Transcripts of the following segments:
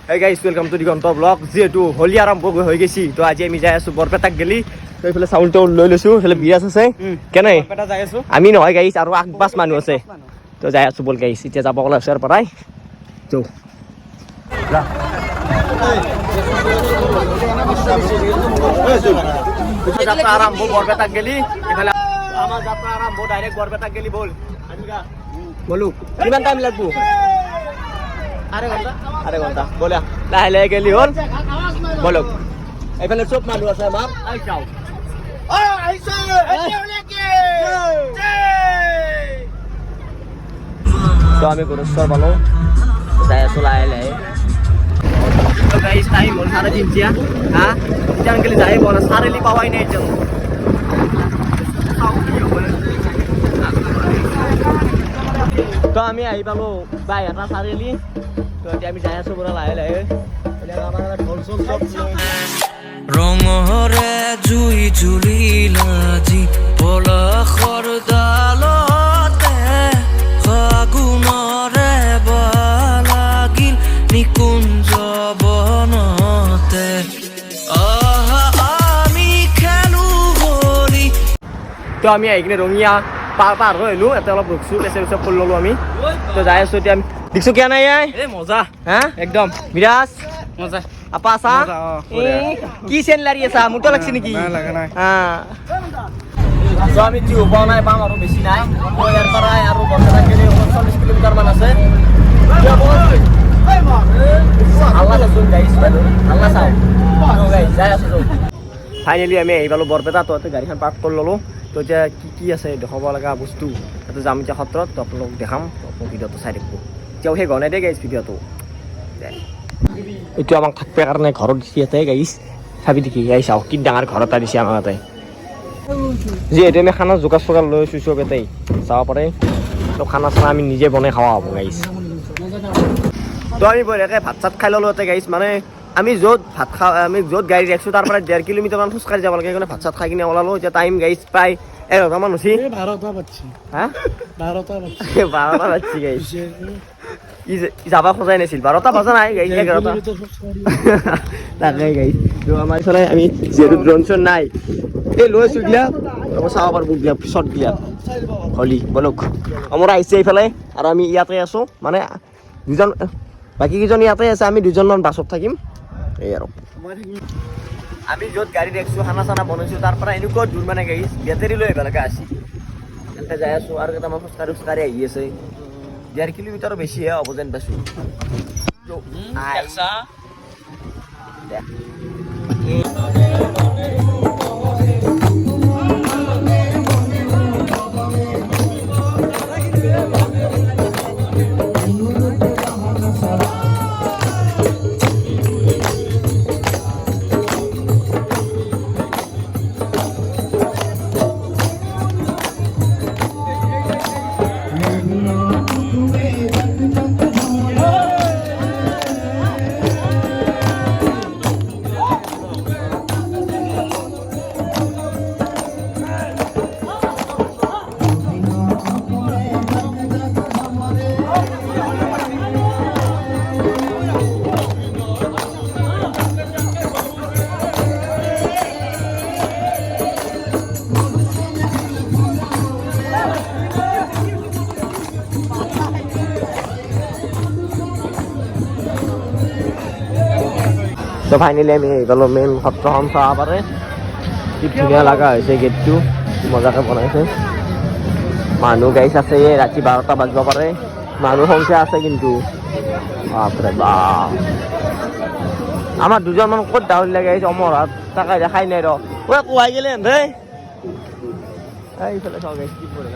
Hey guys, welcome to the Digonto vlog. যেহেতু হোলি আৰম্ভ হৈ গৈছি তো আজি আমি যাই আছো বৰপেটাক গেলি তো এইফালে চাউলটো লৈ লৈছো এইফালে বিৰাজ আছে কেনে বৰপেটা যাই আছো আমি নহয় গাইছ আৰু আগবাস মানুহ আছে তো যাই আছো বল গাইছ এতিয়া যাব কলা আছে পৰাই তো যাত্ৰা আৰম্ভ বৰপেটাক গেলি এইফালে আমাৰ যাত্ৰা আৰম্ভ ডাইৰেক্ট বৰপেটাক গেলি বল আনিগা বলু কিমান টাইম লাগবো আরে ঘন্টা বলে লাহে লাহে গেলি হল বলো এইফালে সব মানুষ আছে আমার আই যাও তো আমি গুরেশ্বর বলো যাই আছো লাহে লাহে তো গাইস টাইম হল 3:30 হ্যাঁ জান গেলে যাই বলা সারেলি পাওয়াই নাই তো তো আমি আহি পালো বাই এটা সারেলি তো এতিয়া আমি যাই আছো পুৰা লাহে লাহে আমাৰ ঢোল চোল চব ৰঙৰে জুই জুলিলাজি পলাশৰ ডালতে ফাগুণৰে বালাগিল নিকুঞ্জ বনতে আমি খেলো হোলী তো আমি আহি কিনে ৰঙিয়া পাৰ হৈ আহিলো এটা অলপ ৰখছো পেচেল চব কৰি ললো আমি তো যাই আছো এতিয়া আমি দেখছো কিয় নাই এই মজা হ্যাঁ একদম বিরাজ মজা আপা আসা কি সেন লারি আসা মুটো লাগছে নাকি না লাগা নাই হ্যাঁ তো আমি জি উপাও নাই পাম আৰু বেছি নাই তো ইয়াৰ পৰা আৰু বৰপেটা গেলি 40 কিলোমিটাৰ মান আছে আল্লাহ শুন গাইস আল্লাহ চাও তো গাইস যাই আছো ফাইনালি আমি আহি পালো বৰপেটা তো গাড়ীখন পাৰ্ক কৰি ললো তো এতিয়া কি আছে দেখাব লগা বস্তু এটা যাম এতিয়া সত্ৰত তো আপোনালোক দেখাম আপোনালোক ভিডিঅ'টো চাই থাকিব এতিয়াও সেই গণাই দে গাইছ ভিডিঅ'টো এইটো আমাক থাকবে কাৰণে ঘৰত দিছে ইয়াতে গাইছ চাবি দেখি গাইছ আও কি ডাঙৰ ঘৰ এটা দিছে আমাক তাতে যিহেতু আমি খানা যোগাৰ চোগাৰ লৈ আছোঁ চব এটাই চাব পাৰে তো খানা চানা আমি নিজে বনাই খাওয়া হ'ব গাইছ তো আমি বঢ়িয়াকৈ ভাত চাত খাই ল'লোঁ ইয়াতে গাইছ মানে আমি য'ত ভাত খাওঁ আমি য'ত গাড়ী ৰাখিছোঁ তাৰ পৰা 1.5 কিলোমিটাৰমান খোজকাঢ়ি যাব লাগে সেইকাৰণে ভাত চাত খাই কিনে ওলালোঁ এতিয়া টাইম গাইছ প্ৰায় 11টা মান হৈছে 12টা বাজছে হা 12টা বাজছে 12টা বাজছে গাইছ যাবা খোজাই নাছিল 12টা বাজা নাই গাইছ 11টা তাকে গাইছ তো আমাৰ ইফালে আমি যিহেতু ড্ৰোন শ্বন নাই এই লৈ আছোঁ গিলা চাব পাৰবো গিলা পিছত গিলা হলি বলক আমাৰ আহিছে এইফালে আৰু আমি ইয়াতে আছোঁ মানে দুজন বাকী কেইজন ইয়াতে আছে আমি দুজনমান বাছত থাকিম এই আৰু আমি য'ত গাড়ী ৰাখিছোঁ খানা চানা বনাইছোঁ তাৰ পৰা এনেকুৱা দূৰ মানে গাইছ বেটেৰী লৈ আহিব লগা আছে এনেকৈ যাই আছোঁ আৰু কেইটামান খোজকাঢ়ি আহি আছে 1.5 কিলোমিটাৰো বেছিহে হ'ব যেন পাইছোঁ তো ফাইনেলি আমি গ'লো মেইন সত্ৰখন চাব পাৰে কি ধুনীয়া লগা হৈছে গেটটো মজাকৈ বনাইছে মানুহ গাইছ আছে ৰাতি 12টা বাজিব পাৰে মানুহ সংখ্যা আছে কিন্তু বাপৰে বাপ আমাৰ দুজনমান ক'ত ডাউন লাগে আহিছে অমৰহাট তাকে দেখাই নাই ৰ কোৱাই গ'লে দেই এইফালে চাওঁ গাইছ কি পৰে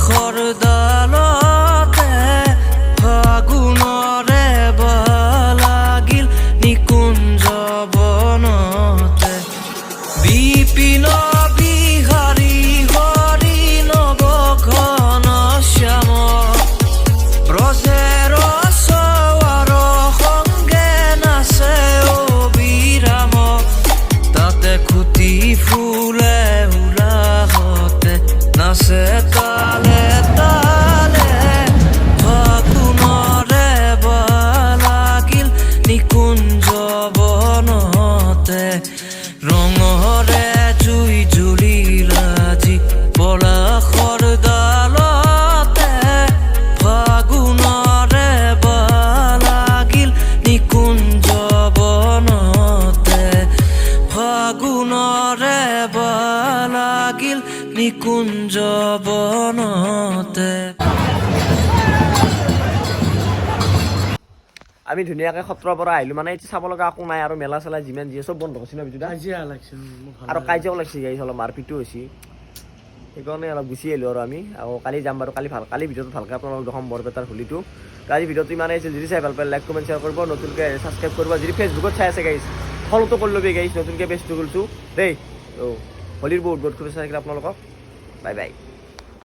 পলাশৰ ডালতে ফাগুণৰে লাগিল নিকুঞ্জ বনতে বিপিন বিহাৰী হৰি নৱঘন শ্যাম ব্ৰজেৰ সৱাৰ সংগে নাচে অবিৰাম তাতে খুটি ফুলে উলাহতে নাচে তালে তালে ফাগুণৰে লাগিল নিকুঞ্জ বনতে ৰঙৰে জুই জ্বলিল আজি পলাশৰ ডালতে ফাগুণৰে লাগিল নিকুঞ্জ বনতে ফাগুণৰে লাগিল নিকুঞ্জ বনতে আমি ধুনীয়াকে সত্ৰৰ পৰা আহিলো মানে এতিয়া চাব লগা একো নাই আৰু মেলা চেলা যিমান যি চব বন্ধ কৰিছে ন বিজুদা কাজিয়া লাগছে মোৰ ভাল আৰু কাজিয়াও লাগছে গাইছ অলপ মাৰপিটো হৈছে সেইকাৰণে অলপ গুচি আহিলোঁ আৰু আমি আকৌ কালি যাম বাৰু কালি ভিডিঅ'টো ভালকৈ আপোনালোকক দেখাম বৰপেটাৰ হোলীটো কালি ভিডিঅ'টো ইমানেই আছিল যদি চাই ভাল পালে লাইক কমেণ্ট শ্বেয়াৰ কৰিব নতুনকৈ ছাবস্ক্ৰাইব কৰিব যদি ফেচবুকত চাই আছে গাইছ ফলোটো কৰি ল'বি গাইছ নতুনকৈ পেজটো খুলিছোঁ দেই হোলীৰ বহুত বহুত শুভেচ্ছা থাকিলে আপোনালোকক বাই বাই